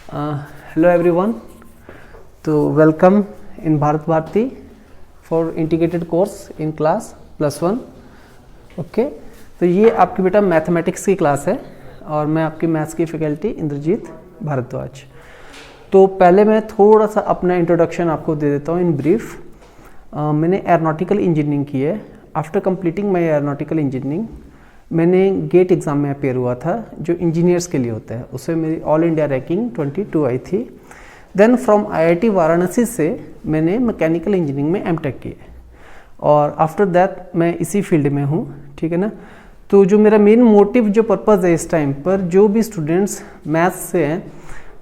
Hello everyone. तो welcome in Bharat Bharati for integrated course in class +1. Okay तो ये आपकी बेटा मैथमेटिक्स की क्लास है और मैं आपकी मैथ्स की फैकल्टी इंद्रजीत भारद्वाज। तो पहले मैं थोड़ा सा अपना इंट्रोडक्शन आपको दे देता हूँ इन ब्रीफ। मैंने एरोनॉटिकल इंजीनियरिंग की है। After completing my aeronautical engineering मैंने गेट एग्ज़ाम में अपेयर हुआ था जो इंजीनियर्स के लिए होता है, उसमें मेरी ऑल इंडिया रैंकिंग 22 आई थी। देन फ्रॉम आईआईटी वाराणसी से मैंने मैकेनिकल इंजीनियरिंग में एमटेक की है और आफ्टर दैट मैं इसी फील्ड में हूँ, ठीक है ना। तो जो मेरा मेन मोटिव जो पर्पज़ है इस टाइम पर, जो भी स्टूडेंट्स मैथ्स से हैं,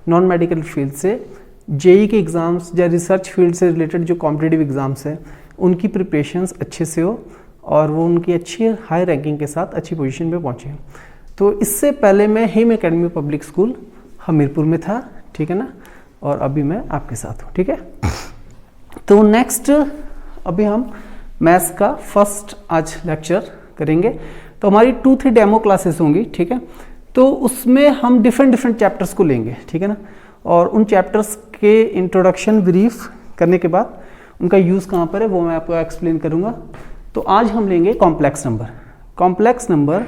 नॉन मेडिकल फील्ड से, जेई के एग्ज़ाम्स या रिसर्च फील्ड से रिलेटेड जो कॉम्पिटिटिव एग्ज़ाम्स हैं उनकी प्रिपरेशंस अच्छे से हो और वो उनकी अच्छी हाई रैंकिंग के साथ अच्छी पोजीशन पे पहुँचे। तो इससे पहले मैं him academy public school Hamirpur में था, ठीक है ना, और अभी मैं आपके साथ हूँ, ठीक है। तो नेक्स्ट अभी हम मैथ्स का फर्स्ट आज लेक्चर करेंगे। तो हमारी 2-3 डेमो क्लासेस होंगी, ठीक है। तो उसमें हम डिफरेंट चैप्टर्स को लेंगे, ठीक है ना, और उन चैप्टर्स के इंट्रोडक्शन ब्रीफ करने के बाद उनका यूज़ कहाँ पर है वो मैं आपको एक्सप्लेन करूँगा। तो आज हम लेंगे कॉम्प्लेक्स नंबर। कॉम्प्लेक्स नंबर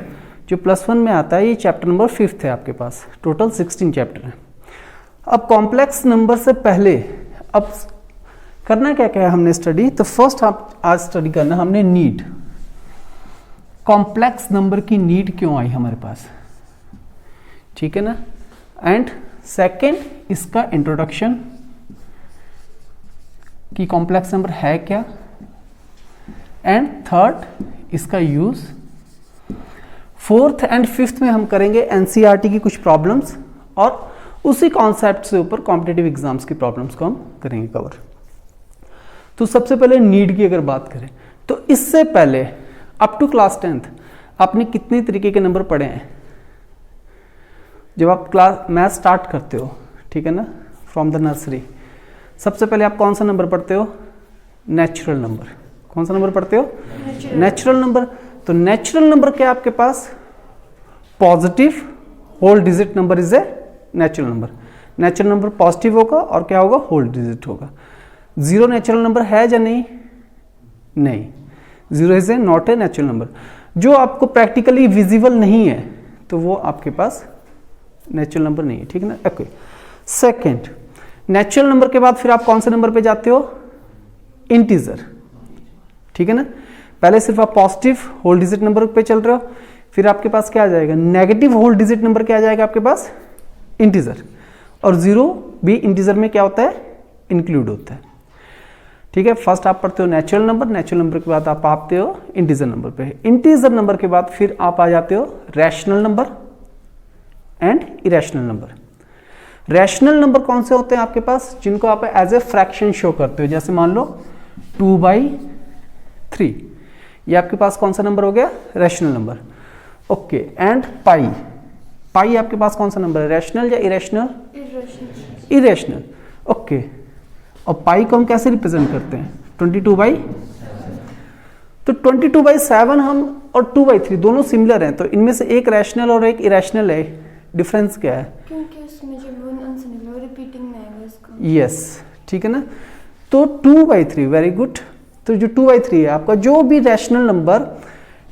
जो +1 में आता है, ये चैप्टर नंबर 5 है आपके पास, टोटल 16 चैप्टर है। अब कॉम्प्लेक्स नंबर से पहले अब करना क्या क्या है हमने स्टडी, तो फर्स्ट आप आज स्टडी करना हमने नीड। कॉम्प्लेक्स नंबर की नीड क्यों आई हमारे पास, ठीक है ना। एंड सेकेंड इसका इंट्रोडक्शन कि कॉम्प्लेक्स नंबर है क्या, एंड थर्ड इसका यूज। फोर्थ एंड फिफ्थ में हम करेंगे एनसीईआरटी की कुछ प्रॉब्लम्स और उसी कॉन्सेप्ट से ऊपर कॉम्पिटिटिव एग्जाम्स की प्रॉब्लम्स को हम करेंगे कवर। तो सबसे पहले नीड की अगर बात करें तो इससे पहले अप टू क्लास 10th आपने कितने तरीके के नंबर पढ़े हैं जब आप क्लास मैथ स्टार्ट करते हो, ठीक है ना, फ्रॉम द नर्सरी। सबसे पहले आप कौन सा नंबर पढ़ते हो, नेचुरल नंबर। कौन सा नंबर पढ़ते हो, नेचुरल नंबर। तो नेचुरल नंबर क्या आपके पास, positive whole digit number is a natural number. Natural number positive होगा और क्या होगा, होल डिजिट होगा। जीरो नेचुरल नंबर है या नहीं, नहीं, zero is a not a natural number. जो आपको प्रैक्टिकली विजिबल नहीं है तो वो आपके पास नेचुरल नंबर नहीं है, ठीक है ना। ओके, सेकेंड नेचुरल नंबर के बाद फिर आप कौन से नंबर पे जाते हो, इंटीजर, ठीक है ना। पहले सिर्फ आप पॉजिटिव होल डिजिट नंबर पे चल रहे हो, फिर आपके पास क्या आ जाएगा, नेगेटिव होल डिजिट नंबर क्या आ जाएगा आपके पास, इंटीजर। और जीरो भी इंटीजर में क्या होता है, इंक्लूड होता है, ठीक है। फर्स्ट आप पढ़ते हो नेचुरल नंबर, नेचुरल नंबर के बाद आप आते हो इंटीजर नंबर पे। इंटीजर नंबर के बाद फिर आप आ जाते हो rational number and irrational number. Rational number कौन से होते हैं आपके पास, जिनको आप एज ए फ्रैक्शन शो करते हो, जैसे मान लो 2/3, ये आपके पास कौन सा नंबर हो गया, rational number. Okay, and pi, pi आपके पास कौन सा नंबर है, रैशनल या इरेशनल, इरेशनल। ओके, और पाई को हम कैसे रिप्रेजेंट करते हैं, 22/7। तो 22/7 हम और 2/3 दोनों सिमिलर हैं, तो इनमें से एक रैशनल और एक इरेशनल है, डिफरेंस क्या है, क्योंकि उसमें जब वो आंसर निकला रिपीटिंग में आएगा इसका। यस, ठीक है ना। तो 2/3, वेरी गुड। तो जो 2/3 है आपका, जो भी रैशनल नंबर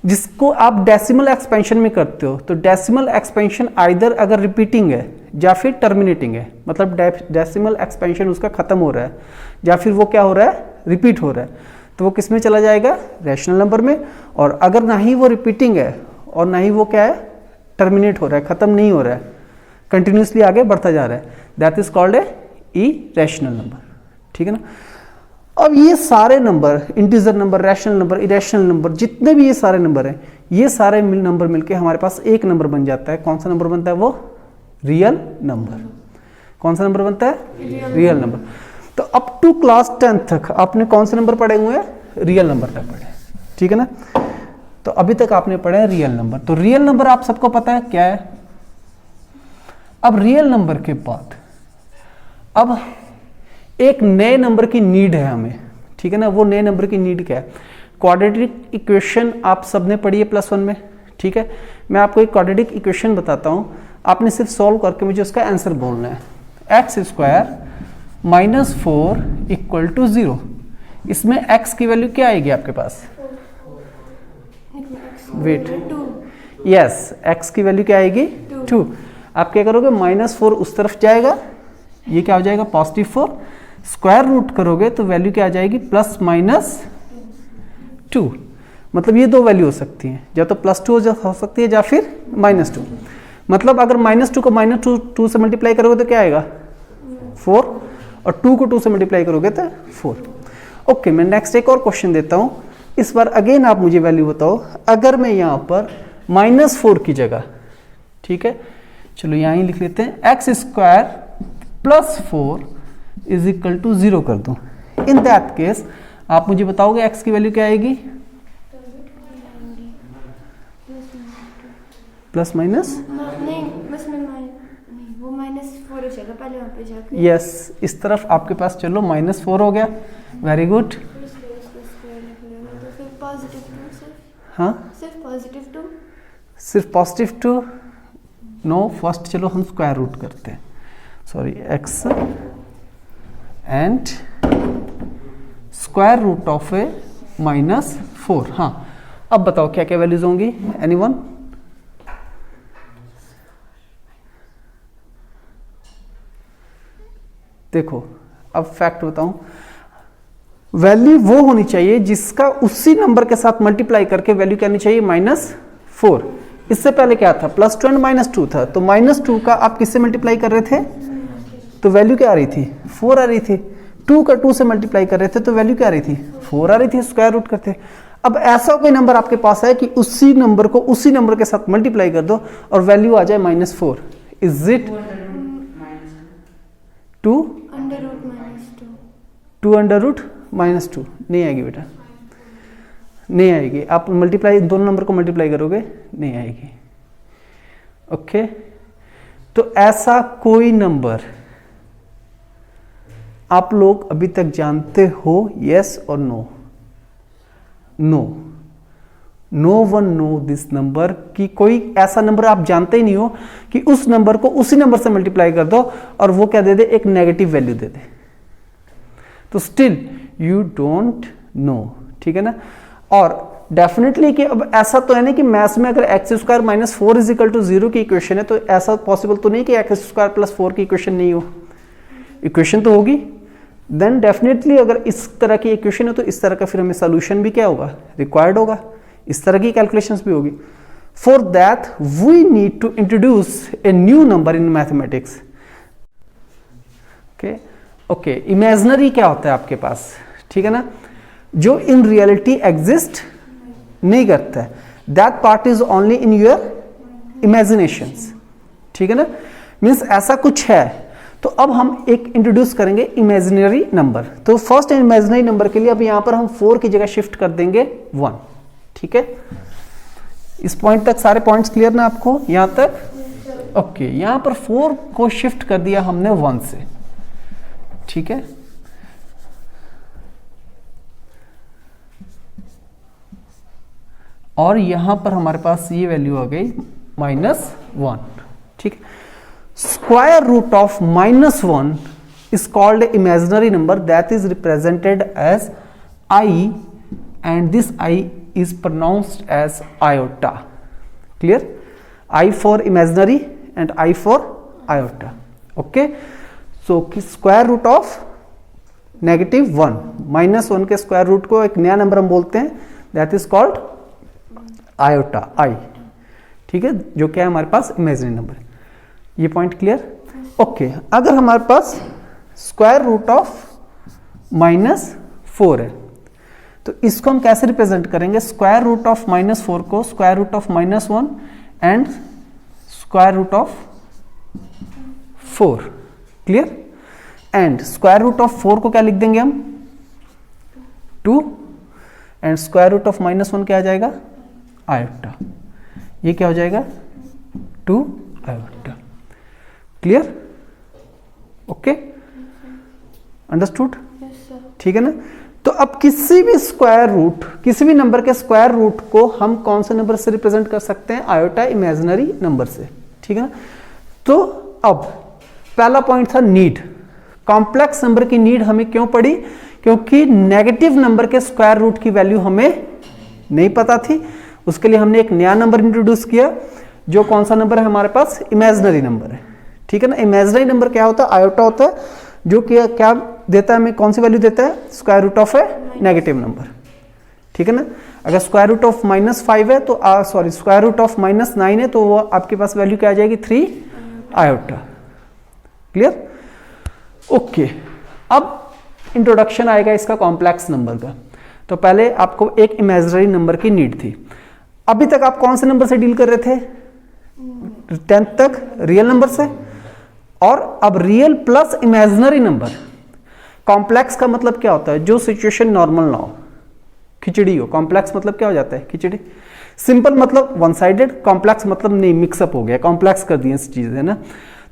जिसको आप डेसिमल एक्सपेंशन में करते हो, तो डेसिमल एक्सपेंशन आइदर अगर रिपीटिंग है या फिर टर्मिनेटिंग है, मतलब डेसिमल एक्सपेंशन उसका खत्म हो रहा है या फिर वो क्या हो रहा है, रिपीट हो रहा है, तो वो किस में चला जाएगा, रैशनल नंबर में। और अगर ना ही वो रिपीटिंग है और ना ही वो क्या है, टर्मिनेट हो रहा है, खत्म नहीं हो रहा है, कंटिन्यूसली आगे बढ़ता जा रहा है, that is called a irrational number, ठीक है ना। अब ये सारे number, integer number, rational number, irrational number, जितने भी ये सारे नंबर हैं, ये सारे नंबर मिलके हमारे पास एक नंबर बन जाता है। कौन सा नंबर बनता है, वो रियल नंबर। कौन सा नंबर बनता है, रियल नंबर। तो अप टू क्लास 10th तक आपने कौन से नंबर पढ़े हुए हैं, रियल नंबर तक पढ़े, ठीक है ना। तो अभी तक आपने पढ़े हैं रियल नंबर। तो रियल नंबर आप सबको पता है क्या है। अब रियल नंबर के बाद अब एक नए नंबर की नीड है हमें, ठीक है ना। वो नए नंबर की नीड क्या है, क्वाड्रेटिक इक्वेशन आप सबने पढ़ी है +1 में, ठीक है। मैं आपको एक क्वाड्रेटिक इक्वेशन बताता हूँ, आपने सिर्फ सॉल्व करके मुझे उसका आंसर बोलना है। X square minus 4 equal to 0। इसमें x की वैल्यू क्या आएगी आपके पास? वेट, यस, x की वैल्यू क्या आएगी? 2। आप क्या करोगे? -4 उस तरफ जाएगा, ये क्या हो जाएगा? +4। स्क्वायर रूट करोगे तो वैल्यू क्या आ जाएगी? +2। मतलब ये दो वैल्यू हो सकती हैं, या तो +2 हो सकती है या फिर -2। मतलब अगर -2 को -2 से मल्टीप्लाई करोगे तो क्या आएगा? 4, और 2 को 2 से मल्टीप्लाई करोगे तो 4। ओके, मैं नेक्स्ट एक और क्वेश्चन देता हूं। इस बार अगेन आप मुझे वैल्यू बताओ। अगर मैं यहां पर -4 की जगह, ठीक है, चलो यहां ही लिख लेते हैं, x square plus 4 is equal to 0 कर दूं। इन दैट केस आप मुझे बताओगे एक्स की वैल्यू क्या आएगी? प्लस माइनस नहीं, बस मैं नहीं, वो -4 हो जाएगा पहले वहाँ पे जाके। यस, इस तरफ आपके पास चलो -4 हो गया। Very good. तो फिर पॉजिटिव 2 सिर्फ। हाँ, सिर्फ पॉजिटिव 2। सिर्फ +2? नो, फर्स्ट चलो हम स्क्वायर रूट करते हैं। Sorry, x and square root of a -4। हाँ, अब बताओ क्या क्या वैल्यूज होंगी? एनीवन? देखो, अब फैक्ट बताऊं, वैल्यू वो होनी चाहिए जिसका उसी नंबर के साथ मल्टीप्लाई करके वैल्यू क्या आनी चाहिए? -4। इससे पहले क्या था? +2 एंड -2 था, तो -2 का आप किससे मल्टीप्लाई कर रहे थे तो वैल्यू क्या आ रही थी? 4 आ रही थी। 2 का 2 से मल्टीप्लाई कर रहे थे तो वैल्यू क्या आ रही थी? 4 आ रही थी। स्क्वायर रूट करते। अब ऐसा कोई नंबर आपके पास है कि उसी नंबर को उसी नंबर के साथ मल्टीप्लाई कर दो और वैल्यू आ जाए -4। Is it 2 √-2? नहीं आएगी बेटा, नहीं आएगी। आप मल्टीप्लाई दोनों नंबर को मल्टीप्लाई करोगे, नहीं आएगी। ओके, तो ऐसा कोई नंबर आप लोग अभी तक जानते हो? यस और no? No one no this number, कि कोई ऐसा नंबर आप जानते ही नहीं हो कि उस नंबर को उसी नंबर से मल्टीप्लाई कर दो और वो क्या दे दे? एक नेगेटिव वैल्यू दे दे। तो स्टिल यू डोंट नो, ठीक है ना। और डेफिनेटली कि अब ऐसा तो है नहीं कि मैथ्स में अगर x square -4 is equal to 0 की इक्वेशन है तो ऐसा पॉसिबल तो नहीं कि एक्स स्क्वायर प्लस 4 की इक्वेशन नहीं हो। इक्वेशन तो होगी। देन डेफिनेटली अगर इस तरह की इक्वेशन है तो इस तरह का फिर हमें सोल्यूशन भी क्या होगा? रिक्वायर्ड होगा। इस तरह की कैलकुलेशंस भी होगी। For that we need to introduce a new number in mathematics. Okay, imaginary क्या होता है आपके पास, ठीक है ना, जो इन रियलिटी एग्जिस्ट नहीं करता है। That part is only in your imaginations, ठीक है ना। मीन्स ऐसा कुछ है। तो अब हम एक इंट्रोड्यूस करेंगे इमेजिनरी नंबर। तो फर्स्ट इमेजिनरी नंबर के लिए अब यहां पर हम 4 की जगह शिफ्ट कर देंगे 1, ठीक है। इस पॉइंट तक सारे पॉइंट्स क्लियर ना आपको यहां तक? ओके, यहां पर 4 को शिफ्ट कर दिया हमने 1 से, ठीक है। और यहां पर हमारे पास ये वैल्यू आ गई -1, ठीक है। Square root of -1 is called an imaginary number that is represented as I, and this I is pronounced as iota. Clear? I for imaginary and I for iota. Okay, so square root of -1, -1 के square root को एक नया number हम बोलते हैं, that is called iota, I, ठीक है, जो क्या है हमारे पास इमेजिनरी नंबर। ये पॉइंट क्लियर? ओके, अगर हमारे पास स्क्वायर रूट ऑफ -4 है तो इसको हम कैसे रिप्रेजेंट करेंगे? स्क्वायर रूट ऑफ -4 को square root of -1 and square root of 4। Clear? And square root of 4 को क्या लिख देंगे हम? 2, एंड स्क्वायर रूट ऑफ -1 क्या आ जाएगा? आयोटा। ये क्या हो जाएगा? 2 आयोटा। क्लियर? Okay, understood? ठीक है ना। तो अब किसी भी स्क्वायर रूट, किसी भी नंबर के स्क्वायर रूट को हम कौन से नंबर से रिप्रेजेंट कर सकते हैं? आयोटा इमेजिनरी नंबर से, ठीक है ना। तो अब पहला पॉइंट था नीड। कॉम्प्लेक्स नंबर की नीड हमें क्यों पड़ी? क्योंकि नेगेटिव नंबर के स्क्वायर रूट की वैल्यू हमें नहीं पता थी। उसके लिए हमने एक नया नंबर इंट्रोड्यूस किया, जो कौन सा नंबर है हमारे पास? इमेजिनरी नंबर है, ठीक है ना। इमेजिनरी नंबर क्या होता है? आयोटा होता है, जो क्या देता है हमें, कौन सी वैल्यू देता है? Square root of a negative number, ठीक है ना। अगर स्क्वायर रूट ऑफ -5 है तो सॉरी स्क्वायर रूट ऑफ -9 है तो वो आपके पास वैल्यू क्या आ जाएगी? 3 आयोटा। क्लियर? ओके, अब इंट्रोडक्शन आएगा इसका कॉम्प्लेक्स नंबर का। तो पहले आपको एक इमेजिनरी नंबर की नीड थी। अभी तक आप कौन से नंबर से डील कर रहे थे? 10th तक रियल नंबर से, और अब real plus imaginary number. Complex का मतलब क्या होता है? जो सिचुएशन नॉर्मल ना हो, खिचड़ी हो। कॉम्प्लेक्स मतलब क्या हो जाता है? खिचड़ी। सिंपल मतलब वन साइडेड, कॉम्प्लेक्स मतलब नहीं, मिक्सअप हो गया, कॉम्प्लेक्स कर दिए चीजें ना।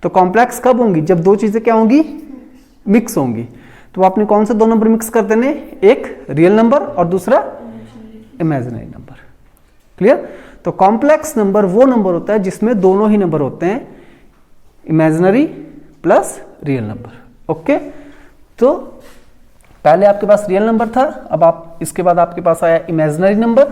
तो कॉम्प्लेक्स कब होंगी? जब दो चीजें क्या होंगी? मिक्स होंगी। तो आपने कौन से दो नंबर मिक्स कर देने? एक रियल नंबर और दूसरा इमेजिनरी नंबर। क्लियर? तो कॉम्प्लेक्स नंबर वो नंबर होता है जिसमें दोनों ही नंबर होते हैं, imaginary plus real number. Okay, तो पहले आपके पास रियल नंबर था, अब आप इसके बाद आपके पास आया इमेजिनरी नंबर।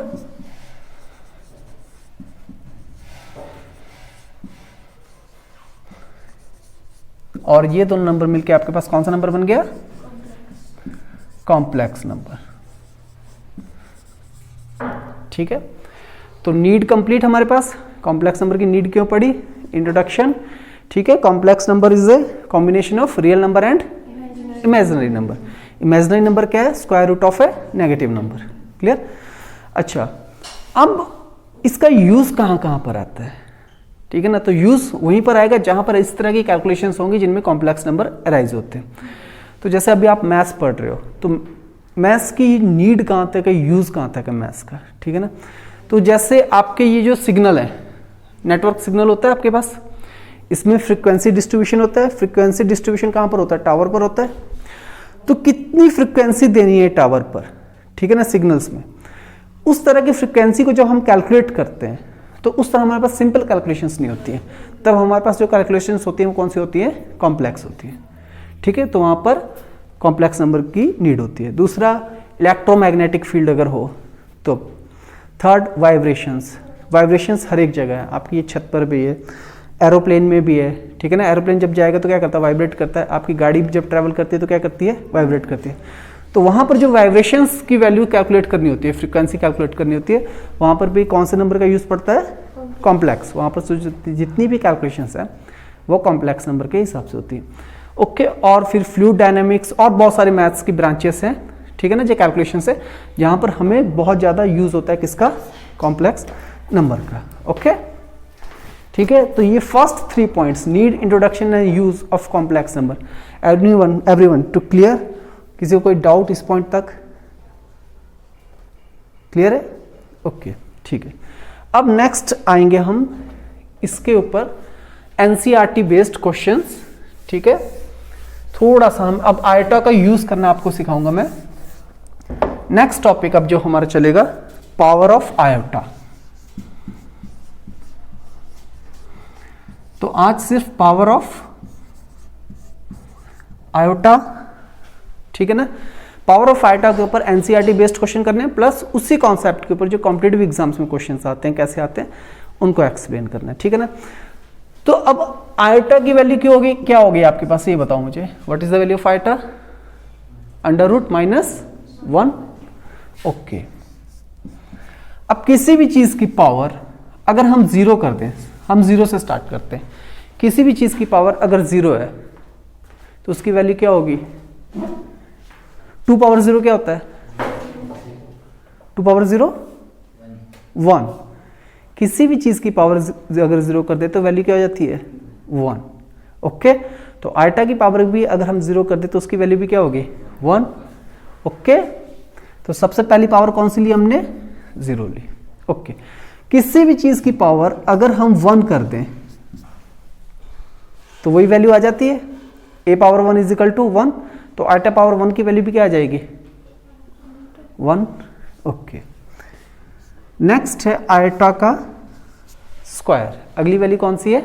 और ये दोनों नंबर मिलके आपके पास कौन सा नंबर बन गया? Complex number. ठीक है, तो नीड कंप्लीट हमारे पास। कॉम्प्लेक्स नंबर की नीड क्यों पड़ी? इंट्रोडक्शन। ठीक है, complex number is a combination of real number and imaginary number. Imaginary number क्या है? Square root of a negative number. Clear? अच्छा, अब इसका यूज कहां कहां पर आता है? ठीक है ना, तो यूज वहीं पर आएगा जहां पर इस तरह की कैलकुलेशंस होंगी जिनमें कॉम्प्लेक्स नंबर अराइज होते हैं। तो जैसे अभी आप मैथ्स पढ़ रहे हो, तो मैथ्स की नीड कहां तक है, यूज कहां तक है मैथ्स का? ठीक है ना। तो जैसे आपके ये जो सिग्नल है, नेटवर्क सिग्नल होता है आपके पास, इसमें फ्रीक्वेंसी डिस्ट्रीब्यूशन होता है। फ्रीक्वेंसी डिस्ट्रीब्यूशन कहां पर होता है? टावर पर होता है। तो कितनी फ्रीक्वेंसी देनी है टावर पर, ठीक है ना, सिग्नल्स में, उस तरह की फ्रीक्वेंसी को जब हम कैलकुलेट करते हैं तो उस तरह हमारे पास सिंपल कैलकुलेशंस नहीं होती हैं। तब हमारे पास जो कैलकुलेशंस होती हैं वो कौन सी होती हैं? कॉम्प्लेक्स होती हैं। ठीक है, तो वहां पर कॉम्प्लेक्स नंबर की नीड होती है। दूसरा, इलेक्ट्रोमैग्नेटिक फील्ड अगर हो तो। Third, vibrations. वाइब्रेशंस हर एक जगह है, आपकी ये छत पर भी है, एरोप्लेन में भी है। ठीक है ना, एरोप्लेन जब जाएगा तो क्या करता है? वाइब्रेट करता है। आपकी गाड़ी जब ट्रैवल करती है तो क्या करती है? वाइब्रेट करती है। तो वहां पर जो वाइब्रेशंस की वैल्यू कैलकुलेट करनी होती है, फ्रीक्वेंसी कैलकुलेट करनी होती है, वहां पर भी कौन से नंबर का यूज पड़ता है? कॉम्प्लेक्स। वहां पर जितनी भी कैलकुलेशंस है वो कॉम्प्लेक्स नंबर के हिसाब से होती है। ओके, और फिर फ्लूइड डायनामिक्स और बहुत सारे मैथ्स की ब्रांचेस हैं, ठीक है ना, जो कैलकुलेशंस है, जहां पर हमें बहुत ज्यादा यूज होता है किसका? कॉम्प्लेक्स नंबर का। ओके, ठीक है, तो ये first 3 points, need, introduction and use of complex number. Everyone to clear? किसी को कोई डाउट इस पॉइंट तक? क्लियर है? ओके, ठीक है। अब नेक्स्ट आएंगे हम इसके ऊपर एनसीईआरटी बेस्ड क्वेश्चंस। ठीक है, थोड़ा सा हम अब आयोटा का यूज करना आपको सिखाऊंगा मैं। नेक्स्ट टॉपिक अब जो हमारा चलेगा, पावर ऑफ आयोटा। तो आज सिर्फ पावर ऑफ आयोटा, ठीक है ना, पावर ऑफ आयोटा के ऊपर एनसीईआरटी बेस्ड क्वेश्चन करने हैं, प्लस उसी कॉन्सेप्ट के ऊपर जो कॉम्पिटिटिव एग्जाम्स में क्वेश्चंस आते हैं, कैसे आते हैं, उनको एक्सप्लेन करना है। ठीक है ना। तो अब आयोटा की वैल्यू क्या होगी? क्या होगी आपके पास, ये बताओ मुझे। What is the value of iota? √-1। Okay, अब किसी भी चीज की पावर अगर हम जीरो कर दें, हम जीरो से स्टार्ट करते हैं, किसी भी चीज की पावर अगर जीरो है तो उसकी वैल्यू क्या होगी? 2 पावर 0 क्या होता है? 2 पावर 0 1। किसी भी चीज की पावर अगर 0 कर दे तो वैल्यू क्या हो जाती है? 1। ओके, तो आयोटा की पावर भी अगर हम 0 कर दे तो उसकी वैल्यू भी क्या होगी? 1। ओके, तो सबसे पहली पावर कौन सी ली हमने? 0 ली। ओके, किसी भी चीज की पावर अगर हम 1 कर दें तो वही वैल्यू आ जाती है, a power 1 is equal to 1। तो आयोटा पावर 1 की वैल्यू भी क्या आ जाएगी? 1। ओके, नेक्स्ट है आयोटा का स्क्वायर। अगली वैल्यू कौन सी है?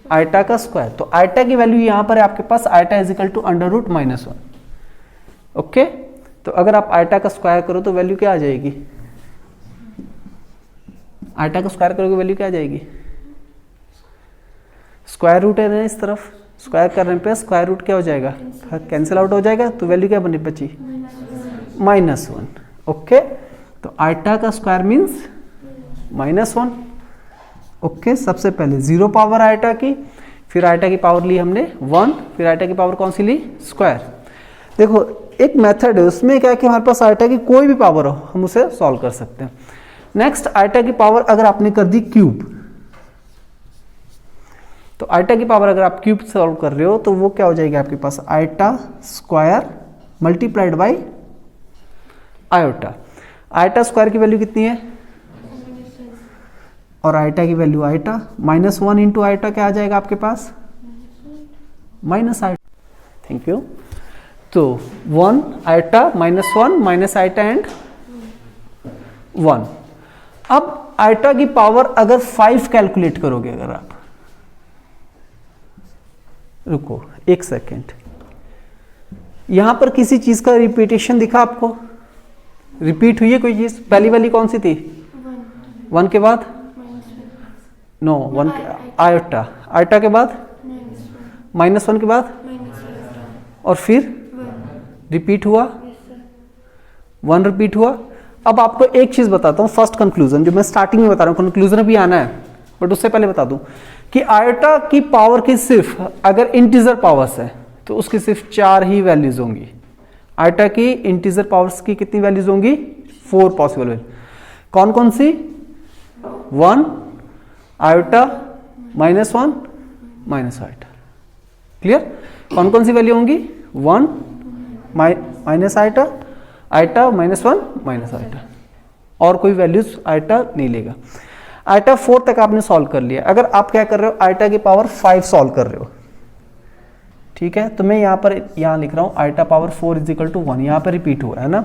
आयटा का स्क्वायर। तो आयटा की वैल्यू यहाँ पर है आपके पास, iota is equal to under root minus 1। Okay, तो अगर आप आयटा का स्क्वायर करो तो वैल्यू क्या आ जाएगी, आयटा का स्क्वायर करोगे वैल्यू क्या आ जाएगी, स्क्वायर रूट है ना इस तरफ, स्क्वायर करने पे स्क्वायर रूट क्या हो जाएगा, कैंसिल आउट हो जाएगा, तो वैल्यू क्या बनी बची, -1। ओके, तो आयटा का स्क्वायर मीन्स -1। ओके, सबसे पहले 0 पावर आयटा की, फिर आयटा की पावर ली हमने 1, फिर आयटा की पावर कौन सी ली, स्क्वायर। देखो एक मेथड है उसमें क्या है कि हमारे पास आयटा की कोई भी पावर हो हम उसे सॉल्व कर सकते हैं। नेक्स्ट, आयटा की पावर अगर आपने कर दी क्यूब, तो आयटा की पावर अगर आप क्यूब सॉल्व कर रहे हो तो वो क्या हो जाएगी आपके पास, iota square multiplied by iota. Iota square की वैल्यू कितनी है, और आयटा की वैल्यू आयटा, -1 इंटू आयटा क्या आ जाएगा आपके पास, माइनस आयटा। Thank you. तो 1 आयटा -1 माइनस आयटा एंड 1। अब आयटा की पावर अगर 5 कैलकुलेट करोगे, अगर आप, रुको एक सेकेंड, यहां पर किसी चीज का रिपीटेशन दिखा आपको, रिपीट हुई है कोई चीज, पहली वाली कौन सी थी, 1 के बाद, नो 1 आयटा, आयटा के बाद -1 के बाद, और फिर रिपीट हुआ, 1 रिपीट हुआ। अब आपको एक चीज बताता हूं, फर्स्ट कंक्लूजन जो मैं स्टार्टिंग में बता रहा हूं, कंक्लूजन भी आना है बट उससे पहले बता दूं कि आयटा की पावर की सिर्फ अगर इंटीजर पावर्स है तो उसकी सिर्फ 4 ही वैल्यूज होंगी। आयटा की इंटीजर पावर्स की कितनी वैल्यूज होंगी, 4 पॉसिबल वैल्यू। कौन कौन सी, 1 आयटा, -1 माइनस आयटा। क्लियर, कौन कौन सी वैल्यू होंगी, 1 minus eta, eta -1 minus eta, और कोई वैल्यूज आयटा नहीं लेगा। आयटा 4 तक आपने सॉल्व कर लिया। अगर आप क्या कर रहे हो, आयटा की पावर 5 सॉल्व कर रहे हो, ठीक है, तो मैं यहाँ लिख रहा हूं iota power 4 is equal to 1, यहाँ पर रिपीट हुआ है ना।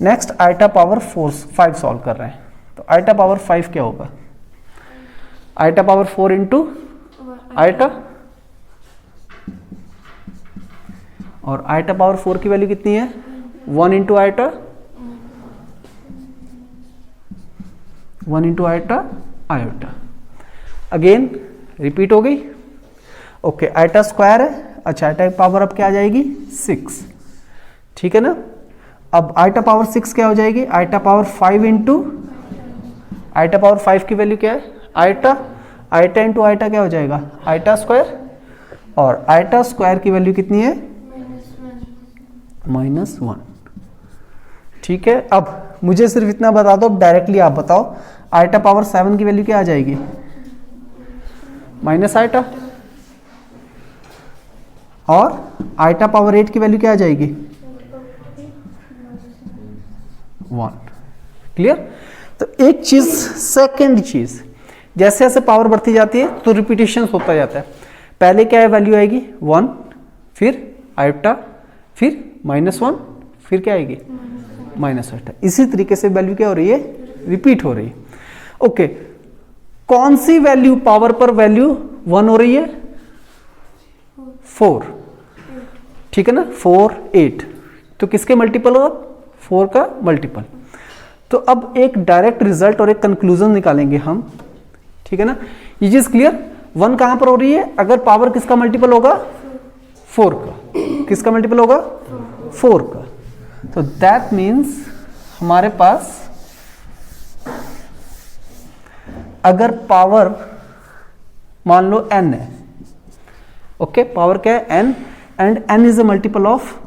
नेक्स्ट आयटा पावर 5 सॉल्व कर रहे हैं, तो आयटा पावर 5 क्या होगा, आयटा पावर 4 इंटू आयटा, और आयटा पावर 4 की वैल्यू कितनी है, 1 into eta, 1 into eta iota. Again repeat हो गई। ओके, आयटा स्क्वायर है, अच्छा आयटा की पावर अब क्या आ जाएगी, 6, ठीक है ना। अब आयटा पावर 6 क्या हो जाएगी, eta power 5 into eta power 5 की वैल्यू क्या है, आयटा, आयटा इंटू आयटा क्या हो जाएगा, आयटा स्क्वायर, और आयटा स्क्वायर की वैल्यू कितनी है, -1। ठीक है, अब मुझे सिर्फ इतना बता दो, डायरेक्टली आप बताओ, आयटा पावर 7 की वैल्यू क्या आ जाएगी, माइनस आयटा, और आयटा पावर 8 की वैल्यू क्या आ जाएगी, 1। क्लियर। तो एक चीज, सेकंड चीज, जैसे जैसे पावर बढ़ती जाती है तो रिपीटेशन होता जाता है। पहले क्या है वैल्यू आएगी 1, फिर आयटा, फिर -1, फिर क्या आएगी माइनस आयटा। इसी तरीके से वैल्यू क्या हो रही है, रिपीट हो रही है। ओके, कौन सी वैल्यू पावर पर वैल्यू 1 हो रही है, 4, ठीक है ना, 4, 8, तो किसके मल्टीपल होगा, 4 का मल्टीपल। तो अब एक डायरेक्ट रिजल्ट और एक कंक्लूजन निकालेंगे हम, ठीक है ना। ये चीज क्लियर, 1 कहां पर हो रही है, अगर पावर किसका मल्टीपल होगा, 4 का, किसका मल्टीपल होगा, 4 का। तो दैट मीन्स हमारे पास अगर पावर मान लो n है, ओके, पावर क्या है n, and n is a multiple of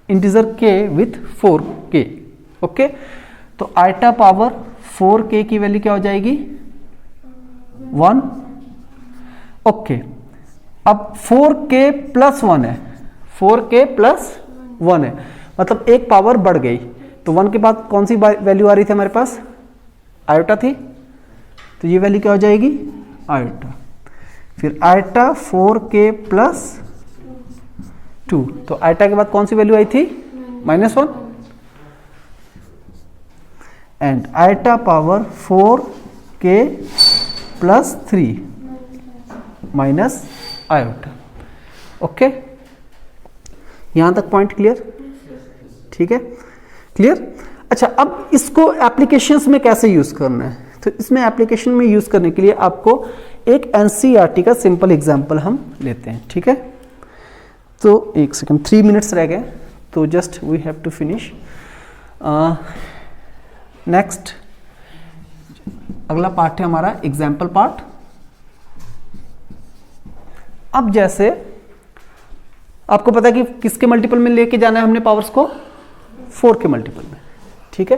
integer k with 4k, okay. तो आयटा पावर 4k की वैल्यू क्या हो जाएगी, 1, ओके। अब 4k प्लस 1 है, 4k प्लस 1 है, मतलब एक पावर बढ़ गई। तो 1 के बाद कौन सी वैल्यू आ रही थी हमारे पास, आयोटा थी, तो ये वैल्यू क्या हो जाएगी, आयोटा। फिर आयटा 4k प्लस 2, तो आयटा के बाद कौन सी वैल्यू आई थी, -1, and eta power 4k plus 3, minus iota. Okay, यहां तक पॉइंट क्लियर? ठीक है, क्लियर। अच्छा, अब इसको एप्लीकेशंस में कैसे यूज करना है? तो इसमें एप्लीकेशन में यूज करने के लिए आपको एक एनसीईआरटी का सिंपल एग्जांपल हम लेते हैं। ठीक है, तो एक सेकंड, 3 मिनट्स रह गए, तो just we have to finish. Next अगला पार्ट है हमारा एग्जाम्पल पार्ट। अब जैसे आपको पता है कि किसके मल्टीपल में लेके जाना है हमने पावर्स को? 4 के मल्टीपल में। ठीक है,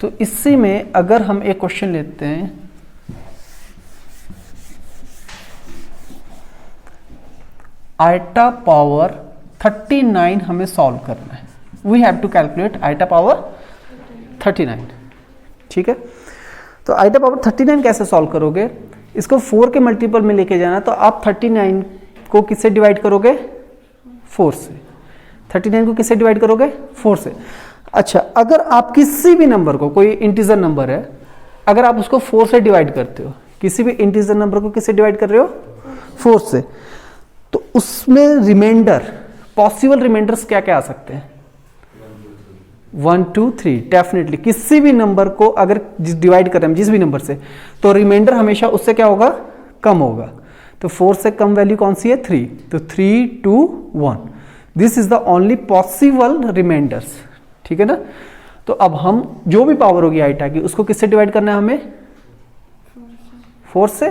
तो इसी में अगर हम एक क्वेश्चन लेते हैं, आइटा पावर 39 हमें सॉल्व करना है। We have to calculate iota power 39। ठीक है, तो आइटा पावर 39 कैसे सॉल्व करोगे? इसको 4 के मल्टीपल में लेके जाना, तो आप 39 को किससे डिवाइड करोगे? 4 से। 39 को किससे डिवाइड करोगे? 4 से। अच्छा, अगर आप किसी भी नंबर को, कोई इंटीजर नंबर है, अगर आप उसको 4 से डिवाइड करते हो, किसी भी इंटीजर नंबर को किससे डिवाइड कर रहे हो? 4 से, तो उसमें रिमाइंडर, पॉसिबल रिमाइंडर्स क्या क्या आ सकते हैं? 1 2 3। डेफिनेटली किसी भी नंबर को अगर डिवाइड कर रहे हैं जिस भी नंबर से, तो रिमाइंडर हमेशा उससे क्या होगा? कम होगा। तो 4 से कम वैल्यू कौन सी है? 3। तो 3 2 1, this is the only possible remainders. ठीक है ना? तो अब हम जो भी पावर होगी आइटा की, उसको किससे डिवाइड करना है हमें? 4 से।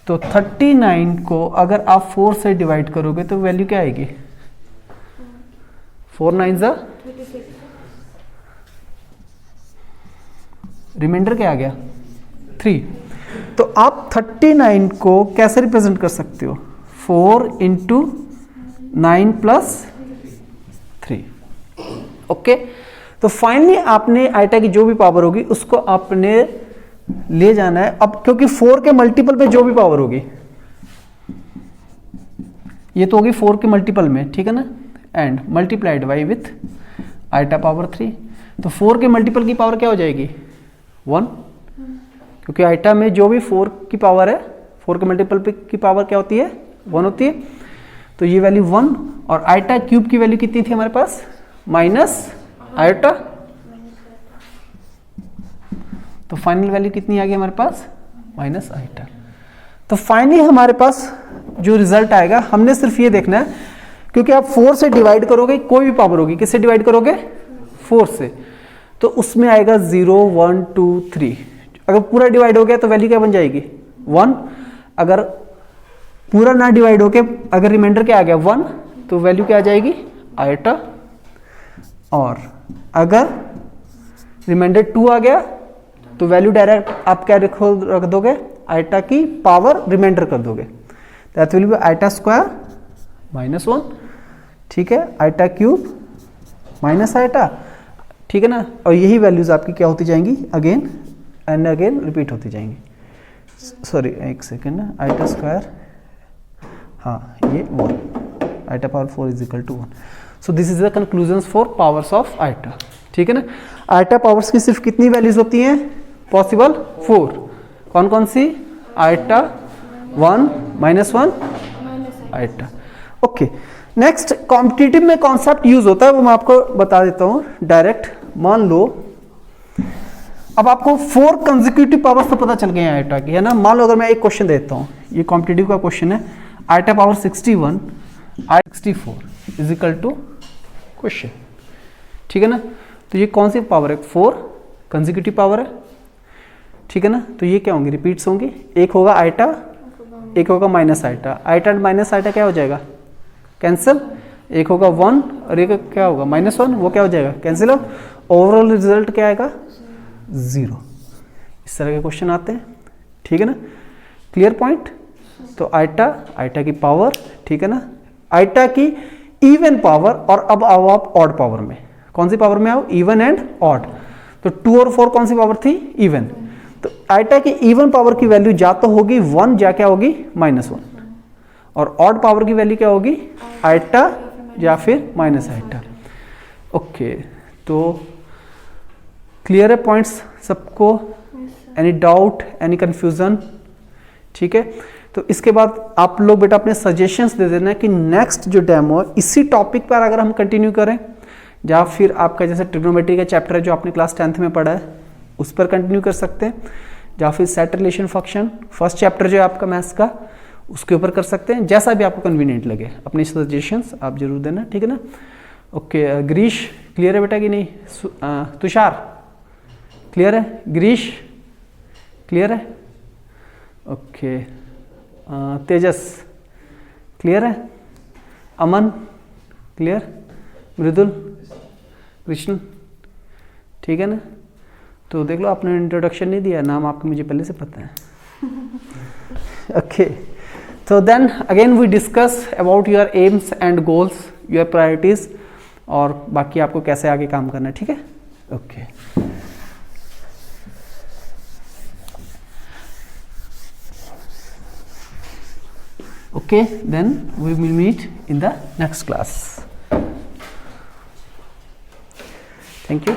तो 39 को अगर आप 4 से डिवाइड करोगे तो वैल्यू क्या आएगी? 4 9 जा, रिमाइंडर क्या आ गया? 3। तो आप 39 को कैसे रिप्रेजेंट कर सकते हो? 4 इंटू 9 प्लस 3। ओके, तो फाइनली आपने आइटा की जो भी पावर होगी उसको आपने ले जाना है। अब क्योंकि 4 के मल्टीपल पे जो भी पावर होगी, ये तो होगी 4 के मल्टीपल में, ठीक है ना, and multiplied by with iota power 3। तो 4 के मल्टीपल की पावर क्या हो जाएगी? 1, क्योंकि आइटा में जो भी 4 की पावर है, 4 के मल्टीपल पे की पावर क्या होती है? 1 होती है। तो ये वैल्यू 1, और आइटा क्यूब की वैल्यू कितनी थी हमारे पास? Minus iota. तो फाइनल वैल्यू कितनी आ गई हमारे पास? Minus iota. तो फाइनली हमारे पास जो रिजल्ट आएगा, हमने सिर्फ ये देखना है, क्योंकि आप 4 से डिवाइड करोगे, कोई भी पावर होगी, किससे डिवाइड करोगे? 4 से, तो उसमें आएगा 0 1 2 3। अगर पूरा डिवाइड हो गया तो वैल्यू क्या बन जाएगी? 1। अगर पूरा ना डिवाइड होके अगर रिमाइंडर क्या आ गया? 1, तो वैल्यू क्या आ जाएगी? आइटा। और अगर रिमाइंडर 2 आ गया तो वैल्यू डायरेक्ट आप क्या रख दोगे? आइटा की पावर रिमाइंडर कर दोगे। That will be iota square minus 1। ठीक है, आइटा क्यूब माइनस आइटा। ठीक है ना, और यही वैल्यूज आपकी क्या होती जाएंगी? अगेन एंड अगेन रिपीट होती जाएंगी। सॉरी, एक सेकेंड ना, आइटा स्क्वायर, हाँ ये 1, iota power 4 is equal to 1। So this is the conclusion for powers of iota. ठीक है ना, आइटा पावर्स की सिर्फ कितनी वैल्यूज होती हैं पॉसिबल? 4। कौन कौन सी? Iota 1, -1, iota. Okay, next competitive में कॉन्सेप्ट यूज होता है, वो मैं आपको बता देता हूं डायरेक्ट। मान लो अब आपको 4 कंसेक्यूटिव पावर्स तो पता चल गए हैं आइटा की, है ना। मान लो अगर मैं एक क्वेश्चन देता हूं, ये कॉम्पिटिटिव का क्वेश्चन है, iota power 61 iota 64 is equal to question. ठीक है ना, तो ये कौन सी पावर है? 4 कंसेक्यूटिव पावर है। ठीक है ना, तो ये क्या होंगी? रिपीट्स होंगी। एक होगा आइटा, एक होगा minus iota. Iota and minus iota क्या हो जाएगा? कैंसिल। एक होगा 1 और एक क्या होगा? -1, वो क्या हो जाएगा? कैंसिल। ओवरऑल रिजल्ट क्या आएगा? 0। इस तरह के क्वेश्चन आते हैं। ठीक है ना, क्लियर पॉइंट। तो आइटा की पावर, ठीक है ना, आइटा की इवन पावर, और अब आओ आप ऑड पावर में। कौन सी पावर में आओ? Even and odd. तो 2 और 4 कौन सी पावर थी? इवन। तो आइटा की इवन पावर की वैल्यू या तो होगी 1 या क्या होगी? -1। और ऑड पावर की वैल्यू क्या होगी? आइटा या फिर माइनस आइटा। ओके, तो क्लियर है पॉइंट्स सबको? Any doubt, any confusion? ठीक है, तो इसके बाद आप लोग बेटा अपने सजेशंस दे देना कि नेक्स्ट जो डेमो है इसी टॉपिक पर अगर हम कंटिन्यू करें, या फिर आपका जैसे ट्रिग्नोमेट्री का चैप्टर है जो आपने क्लास 10th में पढ़ा है उस पर कंटिन्यू कर सकते हैं, या फिर set relation function first chapter जो है आपका मैथ्स का उसके ऊपर कर सकते हैं, जैसा भी आपको कन्वीनियंट लगे। अपने सजेशंस आप जरूर देना, ठीक है ना। ओके, गिरीश क्लियर है बेटा कि नहीं? तुषार क्लियर है? गिरीश क्लियर है? ओके, तेजस क्लियर है? अमन क्लियर? मृदुल, कृष्ण ठीक है ना। तो देख लो, आपने इंट्रोडक्शन नहीं दिया, नाम आपको मुझे पहले से पता है। Okay, so then again we discuss about your aims and goals, your priorities, और बाकी आपको कैसे आगे काम करना है, ठीक है। Okay, okay, then we will meet in the next class. Thank you.